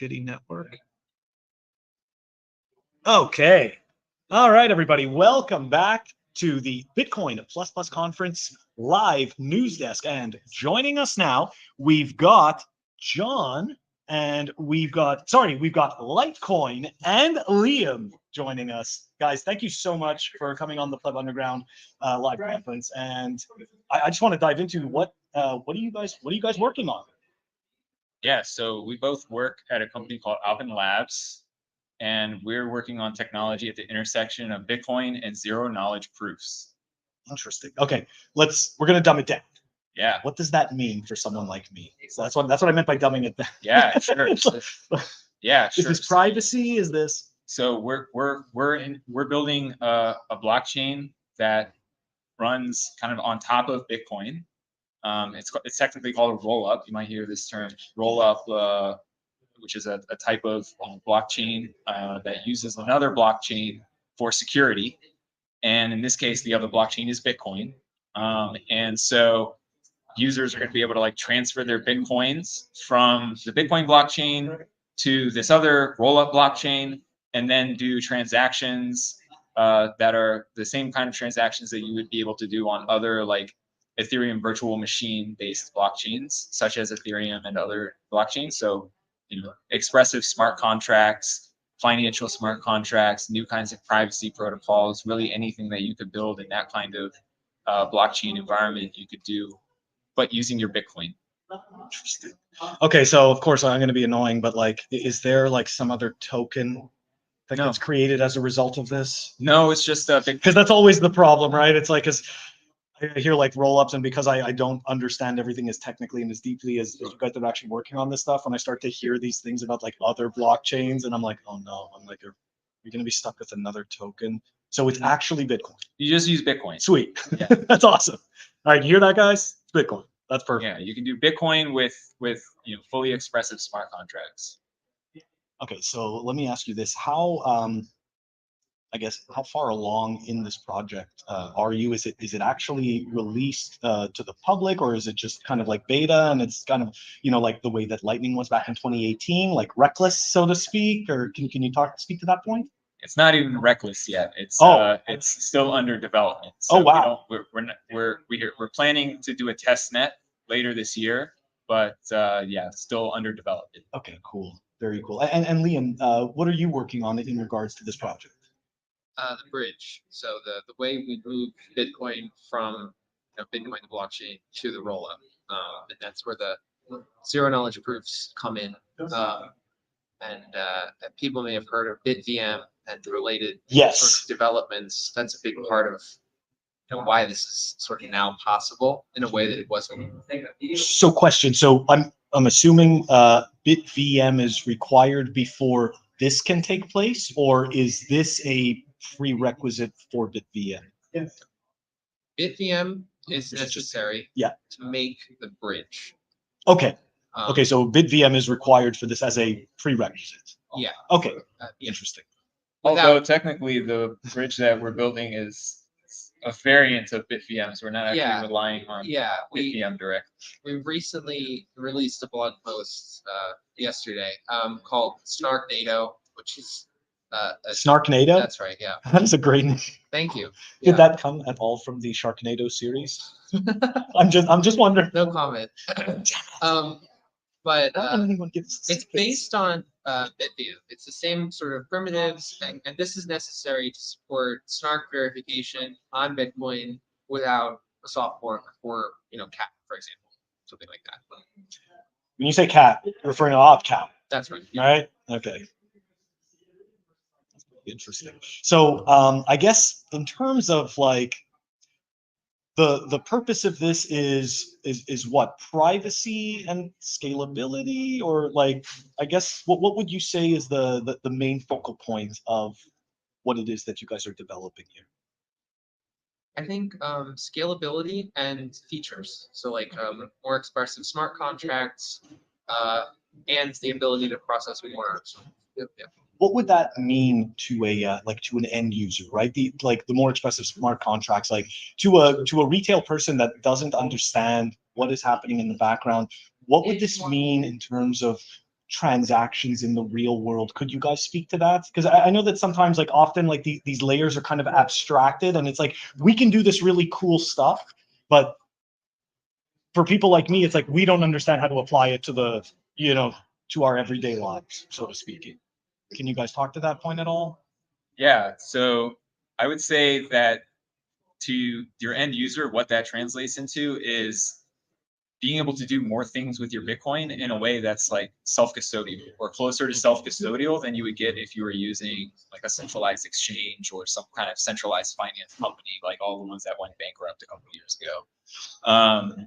shitty network. Okay. All right, everybody. Welcome back to the Bitcoin Plus Plus Conference live news desk. And joining us now, we've got John and we've got Lightcoin and Liam joining us. Guys, thank you so much for coming on the Pleb Underground live conference. And I just want to dive into what are you guys working on? Yeah, so we both work at a company called Alvin Labs, and we're working on technology at the intersection of Bitcoin and zero knowledge proofs. Interesting. Okay, we're gonna dumb it down. Yeah. What does that mean for someone like me? So that's what I meant by dumbing it down. Yeah, sure. Yeah, sure. Is this privacy? Is this? So we're building a blockchain that runs kind of on top of Bitcoin. It's technically called a roll-up. You might hear this term, roll-up, which is a type of blockchain that uses another blockchain for security. And in this case, the other blockchain is Bitcoin. And so users are going to be able to like transfer their Bitcoins from the Bitcoin blockchain to this other roll-up blockchain, and then do transactions that are the same kind of transactions that you would be able to do on other like Ethereum virtual machine based blockchains, such as Ethereum and other blockchains. So, expressive smart contracts, financial smart contracts, new kinds of privacy protocols, really anything that you could build in that kind of blockchain environment you could do, but using your Bitcoin. Interesting. Okay, so of course I'm going to be annoying, but like, is there like some other token that gets created as a result of this? No, it's just a big. Because that's always the problem, right? It's like, I hear like roll-ups, and because I don't understand everything as technically and as deeply as you guys that are actually working on this stuff, when I start to hear these things about like other blockchains, and I'm like, oh no, I'm like, you're going to be stuck with another token. So it's actually Bitcoin. You just use Bitcoin. Sweet. Yeah. That's awesome. All right, you hear that, guys? It's Bitcoin. That's perfect. Yeah, you can do Bitcoin with fully expressive smart contracts. Okay, so let me ask you this: how far along in this project are you? Is it actually released to the public, or is it just kind of like beta, and it's kind of like the way that Lightning was back in 2018, like reckless, so to speak? Or can you speak to that point? It's not even reckless yet. It's still under development. So wow. We're planning to do a test net later this year, but still under development. Okay, cool, very cool. And Liam, what are you working on in regards to this project? The bridge. So the way we move Bitcoin from Bitcoin the blockchain to the rollup, and that's where the zero knowledge proofs come in. And people may have heard of BitVM and the related sorts of developments. That's a big part of why this is sort of now possible in a way that it wasn't. So question. So I'm assuming BitVM is required before this can take place, or is this a prerequisite for BitVM? Yes. BitVM is necessary to make the bridge. Okay. Okay, so BitVM is required for this as a prerequisite. Yeah. Okay. Interesting. Although technically the bridge that we're building is a variant of BitVM, so we're not actually relying on BitVM direct. We recently released a blog post yesterday called Snarknado, which is Snarknado? That's right, yeah. That is a great name. Thank you. Did that come at all from the Sharknado series? I'm just wondering. No comment. But it's based on BitVM. It's the same sort of primitives, and this is necessary to support snark verification on Bitcoin without a soft fork or cat, for example, something like that. When you say cat, you're referring to OpCap. That's right. Yeah. Right? Okay. Interesting. So I guess in terms of like the purpose of this is what, privacy and scalability, or like, I guess what would you say is the main focal point of what it is that you guys are developing here? I think scalability and features. So like more expressive smart contracts and the ability to process more. What would that mean to to an end user, right? The more expressive smart contracts, like to a retail person that doesn't understand what is happening in the background. What would this mean in terms of transactions in the real world. Could you guys speak to that? Because I know that sometimes, like often, like these layers are kind of abstracted, and it's like we can do this really cool stuff, but for people like me, it's like we don't understand how to apply it to the, to our everyday lives, so to speak. Can you guys talk to that point at all? Yeah. So I would say that to your end user, what that translates into is being able to do more things with your Bitcoin in a way that's like self-custodial or closer to self-custodial than you would get if you were using like a centralized exchange or some kind of centralized finance company, like all the ones that went bankrupt a couple of years ago.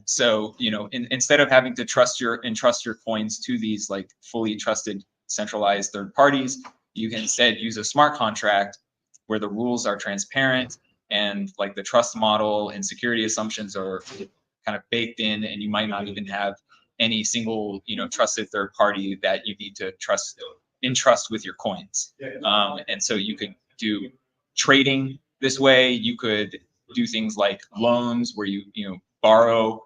So, instead of having to entrust your coins to these like fully trusted centralized third parties, you can instead use a smart contract where the rules are transparent and like the trust model and security assumptions are kind of baked in, and you might not even have any single, trusted third party that you need to entrust with your coins. And so you could do trading this way. You could do things like loans where you borrow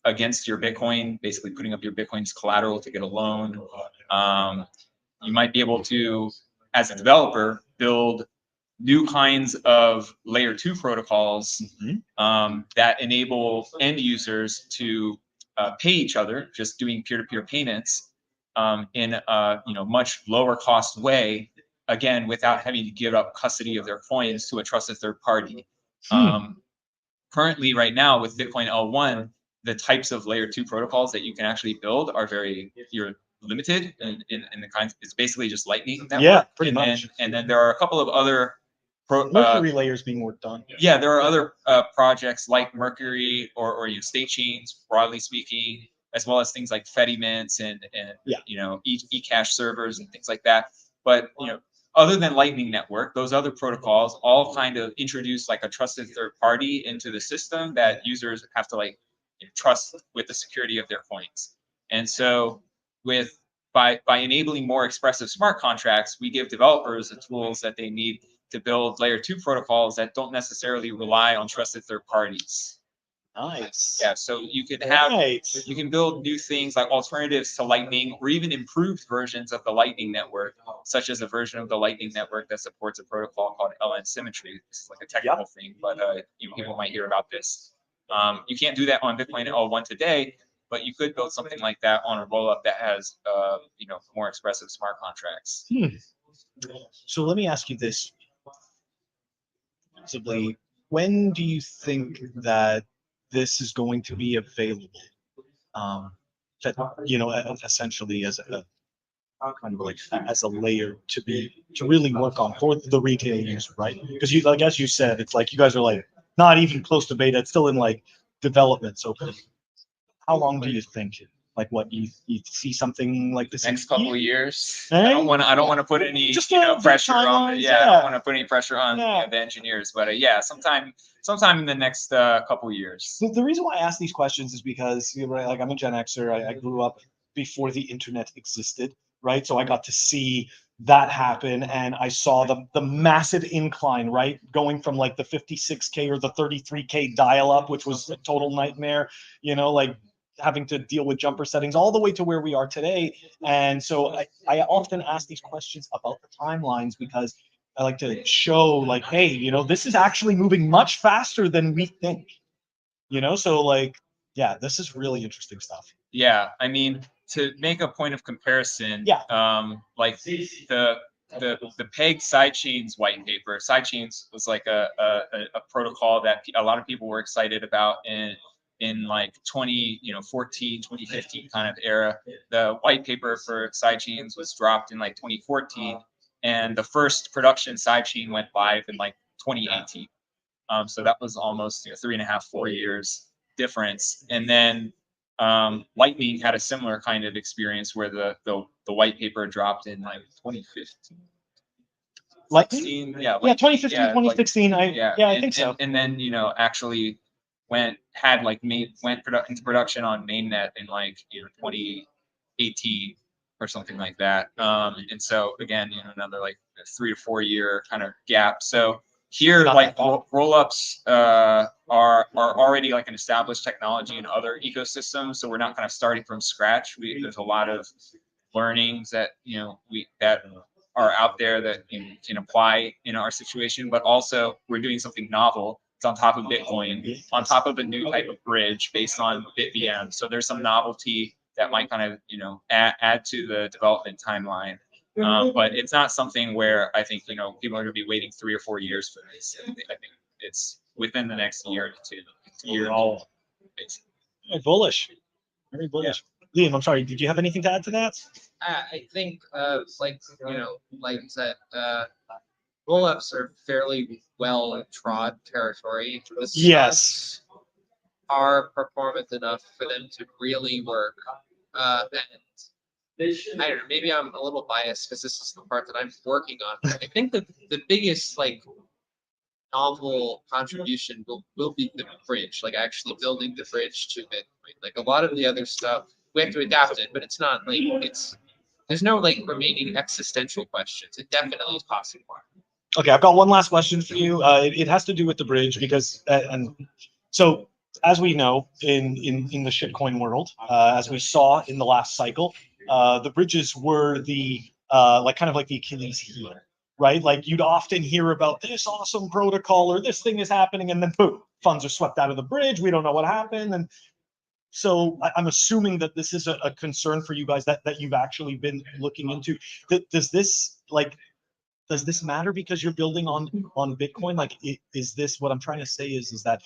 against your Bitcoin, basically putting up your Bitcoin's collateral to get a loan. You might be able to, as a developer, build new kinds of layer 2 protocols that enable end users to pay each other, just doing peer-to-peer payments in a much lower cost way, again, without having to give up custody of their coins to a trusted third party. Currently, right now, with Bitcoin L1, the types of layer 2 protocols that you can actually build are you're limited in the kinds. It's basically just Lightning network. Yeah, pretty much. And then there are a couple of other Mercury layers being worked on. Yeah, there are other projects like Mercury or state chains, broadly speaking, as well as things like Fedimints and eCash servers and things like that. But other than Lightning Network, those other protocols all kind of introduce like a trusted third party into the system that users have to like trust with the security of their coins. And so by enabling more expressive smart contracts, we give developers the tools that they need to build layer 2 protocols that don't necessarily rely on trusted third parties. Nice. Yeah, so you can you can build new things like alternatives to Lightning or even improved versions of the Lightning network, such as a version of the Lightning network that supports a protocol called LN symmetry. This is like a technical thing, but people might hear about this. You can't do that on Bitcoin L1 today, but you could build something like that on a rollup that has more expressive smart contracts. So let me ask you this. Possibly, when do you think that this is going to be available? That essentially as a kind of like as a layer to really work on for the retail user, right? Because like as you said, it's like you guys are like not even close to beta; it's still in like development. So, how long do you think? Like what you see something like this Next couple of years. Hey? I don't want to put any pressure on. I don't want to put any pressure on the engineers, but sometime in the next couple of years. The reason why I ask these questions is because like I'm a Gen Xer. I grew up before the internet existed, right? So I got to see that happen, and I saw the massive incline, right, going from like the 56K or the 33K dial-up, which was a total nightmare, like having to deal with jumper settings all the way to where we are today. And so I often ask these questions about the timelines because I like to show like, hey, this is actually moving much faster than we think, so like, yeah, this is really interesting stuff. Yeah, I mean, to make a point of comparison, like the Peg sidechains white paper. Sidechains was like a protocol that a lot of people were excited about in like 2014, 2015 kind of era. The white paper for sidechains was dropped in like 2014, and the first production sidechain went live in like 2018. So that was almost 3.5, 4 years difference. And then Lightning had a similar kind of experience where the white paper dropped in like 2015. Lightning? Yeah, 2015, 2016. I think so. And then actually went into production on mainnet in like 2018 or something like that. And so again, another like 3 to 4 year kind of gap. So here, like rollups are already like an established technology in other ecosystems, so we're not kind of starting from scratch. There's a lot of learnings that that are out there that can apply in our situation, but also we're doing something novel. It's on top of Bitcoin, on top of a new type of bridge based on BitVM. So there's some novelty that might kind of add to the development timeline. But it's not something where I think people are going to be waiting 3 or 4 years for this. I think it's within the next year or two. Very bullish. Very bullish. Liam, I'm sorry. Did you have anything to add to that? I think, like like I said, roll-ups are fairly well trod territory. The Yes. stocks are performant enough for them to really work. And I don't know, maybe I'm a little biased because this is the part that I'm working on. I think that the biggest novel contribution will be the bridge, like actually building the bridge to Bitcoin. Like a lot of the other stuff, we have to adapt it, but it's not like there's no remaining existential questions. It definitely is possible. Okay, I've got one last question for you. It has to do with the bridge because, and so as we know in the shitcoin world, as we saw in the last cycle, the bridges were the kind of like the Achilles heel, right? Like you'd often hear about this awesome protocol or this thing is happening, and then boom, funds are swept out of the bridge. We don't know what happened, and so I'm assuming that this is a concern for you guys that you've actually been looking into. Does this matter because you're building on Bitcoin? Like, is this what I'm trying to say? Is that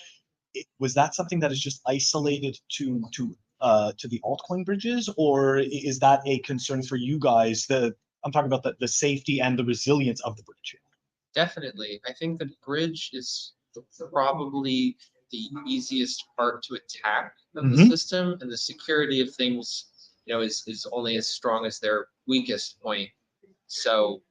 was that something that is just isolated to the altcoin bridges, or is that a concern for you guys? I'm talking about the safety and the resilience of the bridge. Definitely, I think the bridge is probably the easiest part to attack of the system, and the security of things, is only as strong as their weakest point. So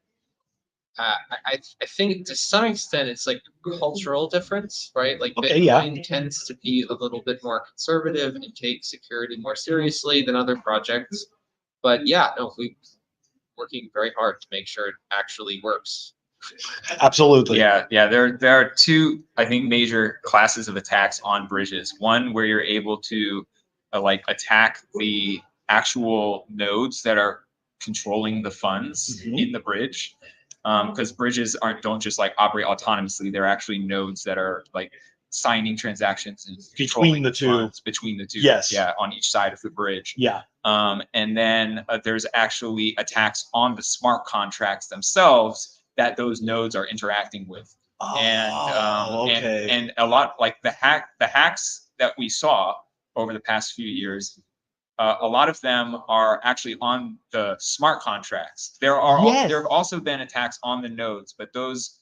I think to some extent it's like a cultural difference, right? Like Bitcoin tends to be a little bit more conservative and take security more seriously than other projects. But yeah, no, we're working very hard to make sure it actually works. Absolutely. Yeah. There are two, I think, major classes of attacks on bridges. One where you're able to attack the actual nodes that are controlling the funds in the bridge. Because bridges don't just operate autonomously. They're actually nodes that are signing transactions and between the two. Yes. Yeah, on each side of the bridge. Yeah. And then there's actually attacks on the smart contracts themselves that those nodes are interacting with. And a lot the hacks that we saw over the past few years. A lot of them are actually on the smart contracts. There have also been attacks on the nodes, but those,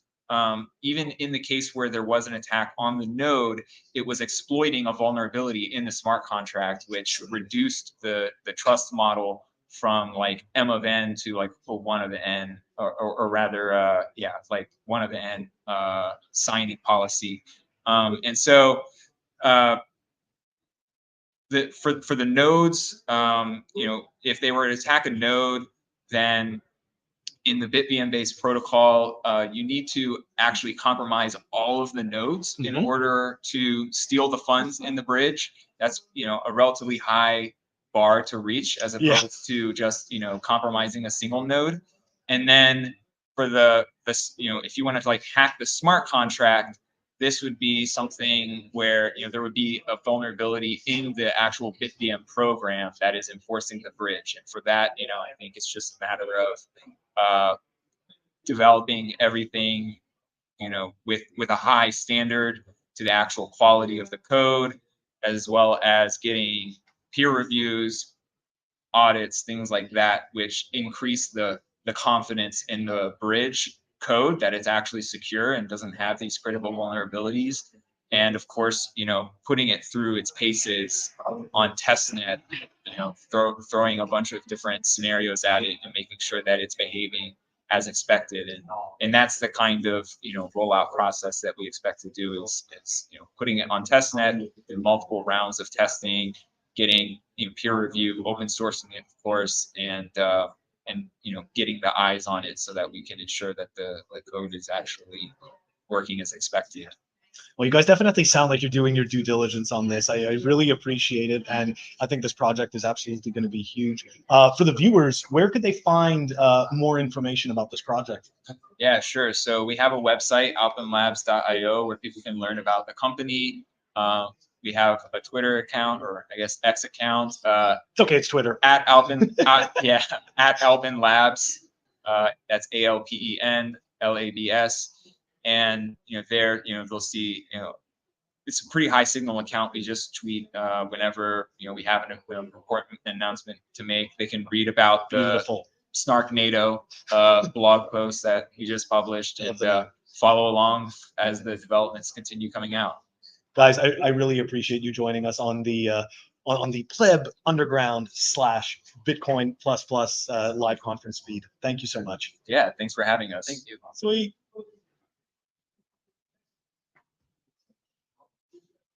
even in the case where there was an attack on the node, it was exploiting a vulnerability in the smart contract, which reduced the trust model from M of n to 1 of n, or rather, 1 of n signing policy. And so, for the nodes, if they were to attack a node, then in the BitVM-based protocol, you need to actually compromise all of the nodes in order to steal the funds in the bridge. That's a relatively high bar to reach, as opposed to just compromising a single node. And then for the if you want to hack the smart contract, this would be something where there would be a vulnerability in the actual BitVM program that is enforcing the bridge. And for that, I think it's just a matter of developing everything, with a high standard to the actual quality of the code, as well as getting peer reviews, audits, things like that, which increase the confidence in the bridge code that it's actually secure and doesn't have these critical vulnerabilities. And of course, putting it through its paces on testnet, throwing a bunch of different scenarios at it and making sure that it's behaving as expected. And that's the kind of rollout process that we expect to do is putting it on testnet in multiple rounds of testing, getting peer review, open sourcing it, of course, and getting the eyes on it so that we can ensure that the code is actually working as expected. Well, you guys definitely sound like you're doing your due diligence on this. I really appreciate it, and I think this project is absolutely going to be huge. For the viewers, where could they find more information about this project? Yeah, sure. So we have a website, alpenlabs.io, where people can learn about the company. We have a Twitter account, or I guess X account. It's okay, it's Twitter. At Alpen, at Alpen Labs. That's ALPEN LABS. And there, they'll see, it's a pretty high signal account. We just tweet whenever we have an important announcement to make. They can read about the Beautiful. Snark NATO blog post that he just published, and follow along as the developments continue coming out. Guys, I really appreciate you joining us on the Pleb Underground / Bitcoin ++ live conference feed. Thank you so much. Yeah, thanks for having us. Thank you. Sweet.